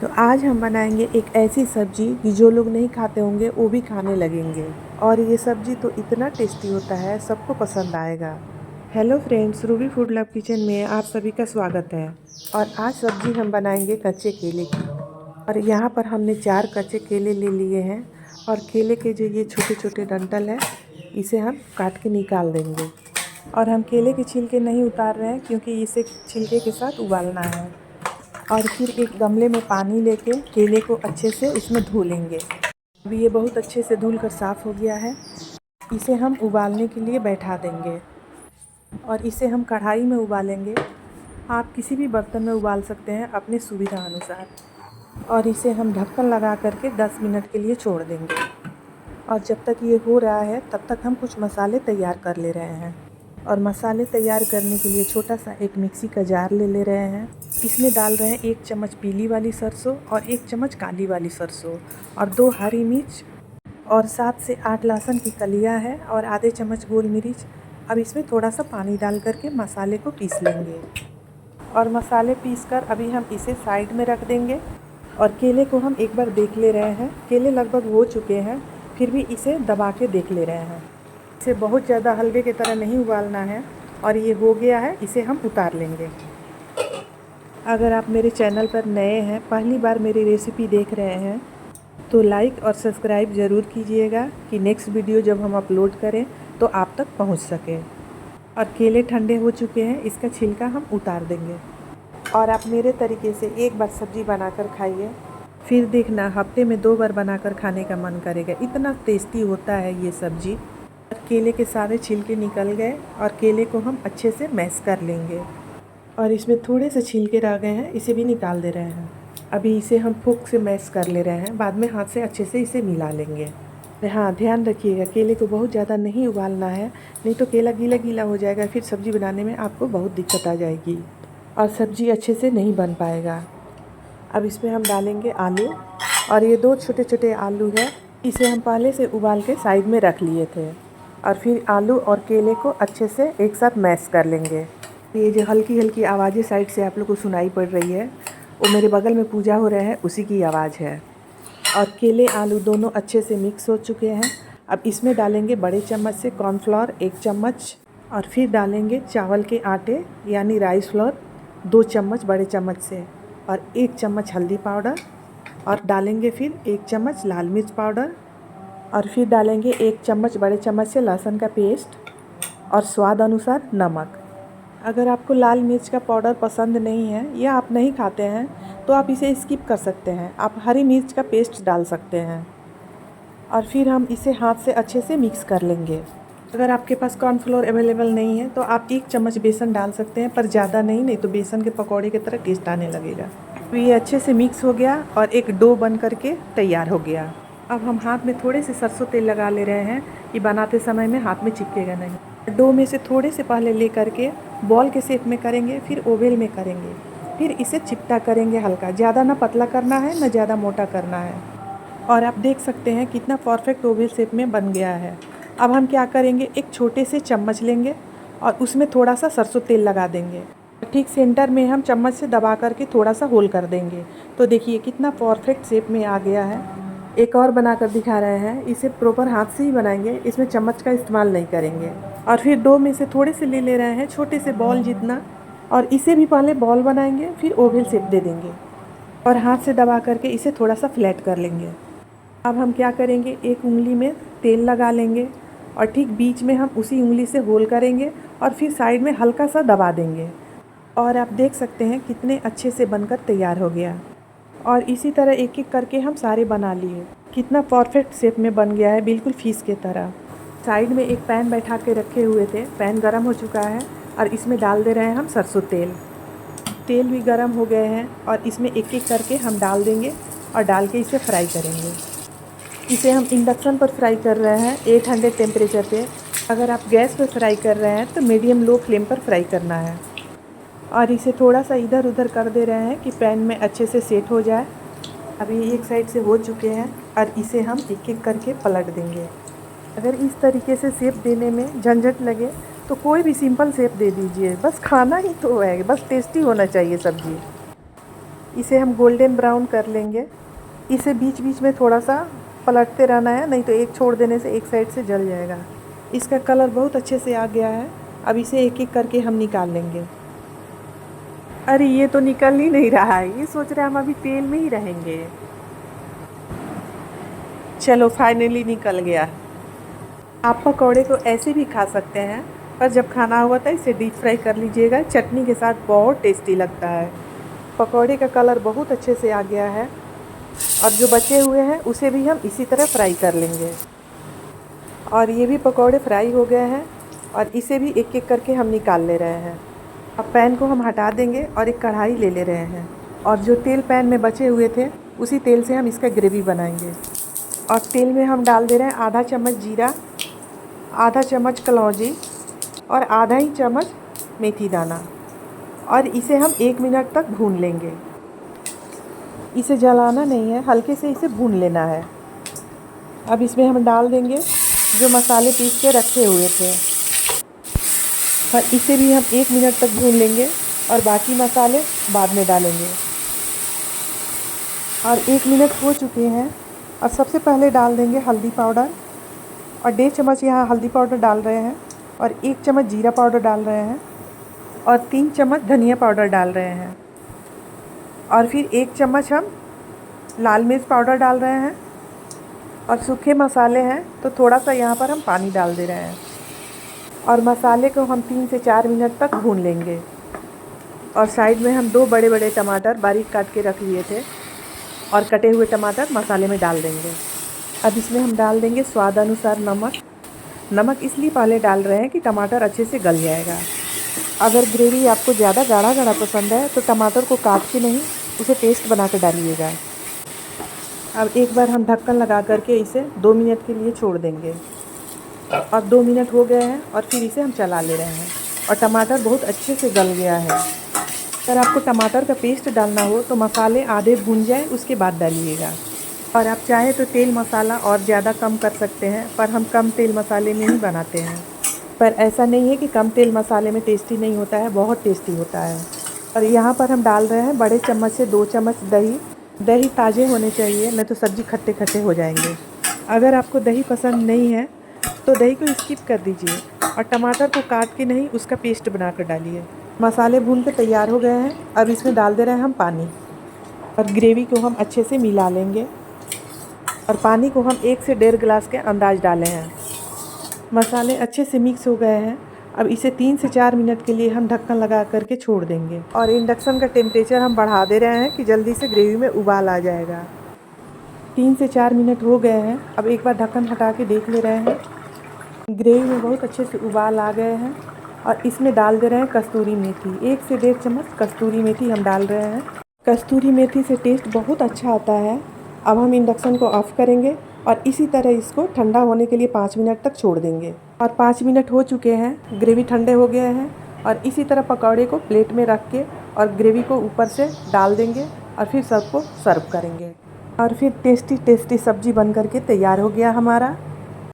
तो आज हम बनाएंगे एक ऐसी सब्ज़ी कि जो लोग नहीं खाते होंगे वो भी खाने लगेंगे। और ये सब्ज़ी तो इतना टेस्टी होता है, सबको पसंद आएगा। Hello friends, Ruby food love kitchen में आप सभी का स्वागत है। और आज सब्ज़ी हम बनाएंगे कच्चे केले की। और यहाँ पर हमने 4 कच्चे केले ले लिए हैं। और केले के जो ये छोटे छोटे डंठल है, इसे हम काट के निकाल देंगे। और हम केले के छिलके नहीं उतार रहे हैं क्योंकि इसे छिलके के साथ उबालना है। और फिर एक गमले में पानी लेके केले को अच्छे से इसमें धो लेंगे। अभी ये बहुत अच्छे से धुल कर साफ़ हो गया है। इसे हम उबालने के लिए बैठा देंगे। और इसे हम कढ़ाई में उबालेंगे। आप किसी भी बर्तन में उबाल सकते हैं अपनी सुविधा अनुसार। और इसे हम ढक्कन लगा करके 10 मिनट के लिए छोड़ देंगे। और जब तक ये हो रहा है तब तक हम कुछ मसाले तैयार कर ले रहे हैं। और मसाले तैयार करने के लिए छोटा सा एक मिक्सी का जार ले रहे हैं। इसमें डाल रहे हैं 1 चम्मच पीली वाली सरसों और 1 चम्मच काली वाली सरसों और 2 हरी मिर्च और 7 से 8 लहसुन की कलियां है और आधे चम्मच गोल मिर्च। अब इसमें थोड़ा सा पानी डाल करके मसाले को पीस लेंगे। और मसाले पीसकर अभी हम इसे साइड में रख देंगे। और केले को हम एक बार देख ले रहे हैं। केले लगभग हो चुके हैं, फिर भी इसे दबा के देख ले रहे हैं। इसे बहुत ज़्यादा हलवे की तरह नहीं उबालना है। और ये हो गया है, इसे हम उतार लेंगे। अगर आप मेरे चैनल पर नए हैं, पहली बार मेरी रेसिपी देख रहे हैं, तो लाइक और सब्सक्राइब ज़रूर कीजिएगा कि नेक्स्ट वीडियो जब हम अपलोड करें तो आप तक पहुंच सके। और केले ठंडे हो चुके हैं, इसका छिलका हम उतार देंगे। और आप मेरे तरीके से एक बार सब्ज़ी बनाकर खाइए, फिर देखना हफ्ते में 2 बार बनाकर खाने का मन करेगा। इतना टेस्टी होता है ये सब्ज़ी। केले के सारे छिलके निकल गए और केले को हम अच्छे से मैश कर लेंगे। और इसमें थोड़े से छिलके रह गए हैं, इसे भी निकाल दे रहे हैं। अभी इसे हम फोक से मैश कर ले रहे हैं, बाद में हाथ से अच्छे से इसे मिला लेंगे। हाँ, ध्यान रखिएगा केले को बहुत ज़्यादा नहीं उबालना है, नहीं तो केला गीला गीला हो जाएगा, फिर सब्ज़ी बनाने में आपको बहुत दिक्कत आ जाएगी और सब्ज़ी अच्छे से नहीं बन पाएगा। अब इसमें हम डालेंगे आलू। और ये 2 छोटे छोटे आलू है, इसे हम पहले से उबाल के साइड में रख लिए थे। और फिर आलू और केले को अच्छे से एक साथ मैश कर लेंगे। ये जो हल्की हल्की आवाज़ें साइड से आप लोग को सुनाई पड़ रही है, वो मेरे बगल में पूजा हो रहा है, उसी की आवाज़ है। और केले आलू दोनों अच्छे से मिक्स हो चुके हैं। अब इसमें डालेंगे बड़े चम्मच से कॉर्नफ्लोर 1 चम्मच। और फिर डालेंगे चावल के आटे यानी राइस फ्लोर 2 चम्मच बड़े चम्मच से। और 1 चम्मच हल्दी पाउडर। और डालेंगे फिर 1 चम्मच लाल मिर्च पाउडर। और फिर डालेंगे 1 चम्मच बड़े चम्मच से लहसुन का पेस्ट। और स्वाद अनुसार नमक। अगर आपको लाल मिर्च का पाउडर पसंद नहीं है या आप नहीं खाते हैं तो आप इसे स्किप कर सकते हैं, आप हरी मिर्च का पेस्ट डाल सकते हैं। और फिर हम इसे हाथ से अच्छे से मिक्स कर लेंगे। अगर आपके पास कॉर्नफ्लोर अवेलेबल नहीं है तो आप 1 चम्मच बेसन डाल सकते हैं, पर ज़्यादा नहीं तो बेसन के पकौड़े की तरह टेस्ट आने लगेगा। तो ये अच्छे से मिक्स हो गया और एक डो बन करके तैयार हो गया। अब हम हाथ में थोड़े से सरसों तेल लगा ले रहे हैं कि बनाते समय में हाथ में चिपकेगा नहीं। डो में से थोड़े से पहले ले करके बॉल के शेप में करेंगे, फिर ओवल में करेंगे, फिर इसे चिपटा करेंगे हल्का। ज़्यादा ना पतला करना है ना ज़्यादा मोटा करना है। और आप देख सकते हैं कितना परफेक्ट ओवल शेप में बन गया है। अब हम क्या करेंगे, एक छोटे से चम्मच लेंगे और उसमें थोड़ा सा सरसों तेल लगा देंगे। ठीक सेंटर में हम चम्मच से दबा करके थोड़ा सा होल कर देंगे। तो देखिए कितना परफेक्ट शेप में आ गया है। एक और बनाकर दिखा रहे हैं, इसे प्रॉपर हाथ से ही बनाएंगे, इसमें चम्मच का इस्तेमाल नहीं करेंगे। और फिर डो में से थोड़े से ले रहे हैं, छोटे से बॉल जितना। और इसे भी पहले बॉल बनाएंगे, फिर ओवल शेप दे देंगे और हाथ से दबा करके इसे थोड़ा सा फ्लैट कर लेंगे। अब हम क्या करेंगे, एक उंगली में तेल लगा लेंगे और ठीक बीच में हम उसी उंगली से होल करेंगे और फिर साइड में हल्का सा दबा देंगे। और आप देख सकते हैं कितने अच्छे से बनकर तैयार हो गया। और इसी तरह एक एक करके हम सारे बना लिए। कितना परफेक्ट शेप में बन गया है, बिल्कुल फीस की तरह। साइड में एक पैन बैठा के रखे हुए थे, पैन गरम हो चुका है और इसमें डाल दे रहे हैं हम सरसों तेल। तेल भी गरम हो गए हैं और इसमें एक एक करके हम डाल देंगे और डाल के इसे फ्राई करेंगे। इसे हम इंडक्शन पर फ्राई कर रहे हैं 800 टेम्परेचर पे। अगर आप गैस पर फ्राई कर रहे हैं तो मीडियम लो फ्लेम पर फ्राई करना है। और इसे थोड़ा सा इधर उधर कर दे रहे हैं कि पैन में अच्छे से सेट हो जाए। अभी एक साइड से हो चुके हैं और इसे हम एक एक करके पलट देंगे। अगर इस तरीके से शेप देने में झंझट लगे तो कोई भी सिंपल शेप दे दीजिए, बस खाना ही तो है, बस टेस्टी होना चाहिए सब्ज़ी। इसे हम गोल्डन ब्राउन कर लेंगे। इसे बीच बीच में थोड़ा सा पलटते रहना है, नहीं तो एक छोड़ देने से एक साइड से जल जाएगा। इसका कलर बहुत अच्छे से आ गया है। अब इसे एक एक करके हम निकाल लेंगे। अरे ये तो निकल ही नहीं रहा है, ये सोच रहे हैं हम अभी तेल में ही रहेंगे। चलो फाइनली निकल गया। आप पकौड़े को ऐसे भी खा सकते हैं, पर जब खाना हुआ था इसे डीप फ्राई कर लीजिएगा, चटनी के साथ बहुत टेस्टी लगता है। पकौड़े का कलर बहुत अच्छे से आ गया है और जो बचे हुए हैं उसे भी हम इसी तरह फ्राई कर लेंगे। और ये भी पकौड़े फ्राई हो गए हैं और इसे भी एक एक करके हम निकाल ले रहे हैं। अब पैन को हम हटा देंगे और एक कढ़ाई ले रहे हैं और जो तेल पैन में बचे हुए थे उसी तेल से हम इसका ग्रेवी बनाएंगे। और तेल में हम डाल दे रहे हैं आधा चम्मच जीरा, आधा चम्मच कलौंजी और आधा ही चम्मच मेथी दाना, और इसे हम 1 मिनट तक भून लेंगे। इसे जलाना नहीं है, हल्के से इसे भून लेना है। अब इसमें हम डाल देंगे जो मसाले पीस के रखे हुए थे और इसे भी हम 1 मिनट तक भून लेंगे और बाकी मसाले बाद में डालेंगे। और 1 मिनट हो चुके हैं और सबसे पहले डाल देंगे हल्दी पाउडर, और 1.5 चम्मच यहाँ हल्दी पाउडर डाल रहे हैं और 1 चम्मच जीरा पाउडर डाल रहे हैं और 3 चम्मच धनिया पाउडर डाल रहे हैं। और फिर 1 चम्मच हम लाल मिर्च पाउडर डाल रहे हैं। और सूखे मसाले हैं तो थोड़ा सा यहाँ पर हम पानी डाल दे रहे हैं और मसाले को हम 3 से 4 मिनट तक भून लेंगे। और साइड में हम 2 बड़े बड़े टमाटर बारीक काट के रख लिए थे और कटे हुए टमाटर मसाले में डाल देंगे। अब इसमें हम डाल देंगे स्वाद अनुसार नमक इसलिए पहले डाल रहे हैं कि टमाटर अच्छे से गल जाएगा। अगर ग्रेवी आपको ज़्यादा गाढ़ा गाढ़ा पसंद है तो टमाटर को काट के नहीं, उसे पेस्ट बना कर डालिएगा। अब एक बार हम ढक्कन लगा करके इसे 2 मिनट के लिए छोड़ देंगे। और 2 मिनट हो गए हैं और फिर इसे हम चला ले रहे हैं और टमाटर बहुत अच्छे से गल गया है। अगर आपको टमाटर का पेस्ट डालना हो तो मसाले आधे भून जाए उसके बाद डालिएगा। और आप चाहे तो तेल मसाला और ज़्यादा कम कर सकते हैं, पर हम कम तेल मसाले में ही बनाते हैं। पर ऐसा नहीं है कि कम तेल मसाले में टेस्टी नहीं होता है, बहुत टेस्टी होता है। और यहाँ पर हम डाल रहे हैं बड़े चम्मच से 2 चम्मच दही ताज़े होने चाहिए, नहीं तो सब्ज़ी खट्टे खट्टे हो जाएंगे। अगर आपको दही पसंद नहीं है तो दही को स्किप कर दीजिए और टमाटर को काट के नहीं, उसका पेस्ट बना कर डालिए। मसाले भून के तैयार हो गए हैं। अब इसमें डाल दे रहे हैं हम पानी और ग्रेवी को हम अच्छे से मिला लेंगे। और पानी को हम 1 से 1.5 गिलास के अंदाज डाले हैं। मसाले अच्छे से मिक्स हो गए हैं। अब इसे 3 से 4 मिनट के लिए हम ढक्कन लगा करके छोड़ देंगे और इंडक्शन का टेम्परेचर हम बढ़ा दे रहे हैं कि जल्दी से ग्रेवी में उबाल आ जाएगा। 3 से 4 मिनट हो गए हैं। अब एक बार ढक्कन हटा के देख ले रहे हैं, ग्रेवी में बहुत अच्छे से उबाल आ गए हैं। और इसमें डाल दे रहे हैं कस्तूरी मेथी, 1 से 1.5 चम्मच कस्तूरी मेथी हम डाल रहे हैं। कस्तूरी मेथी से टेस्ट बहुत अच्छा आता है। अब हम इंडक्शन को ऑफ़ करेंगे और इसी तरह इसको ठंडा होने के लिए 5 मिनट तक छोड़ देंगे। और 5 मिनट हो चुके हैं, ग्रेवी ठंडे हो गए हैं। और इसी तरह पकौड़े को प्लेट में रख के और ग्रेवी को ऊपर से डाल देंगे और फिर सबको सर्व करेंगे। और फिर टेस्टी टेस्टी सब्ज़ी बन करके तैयार हो गया हमारा।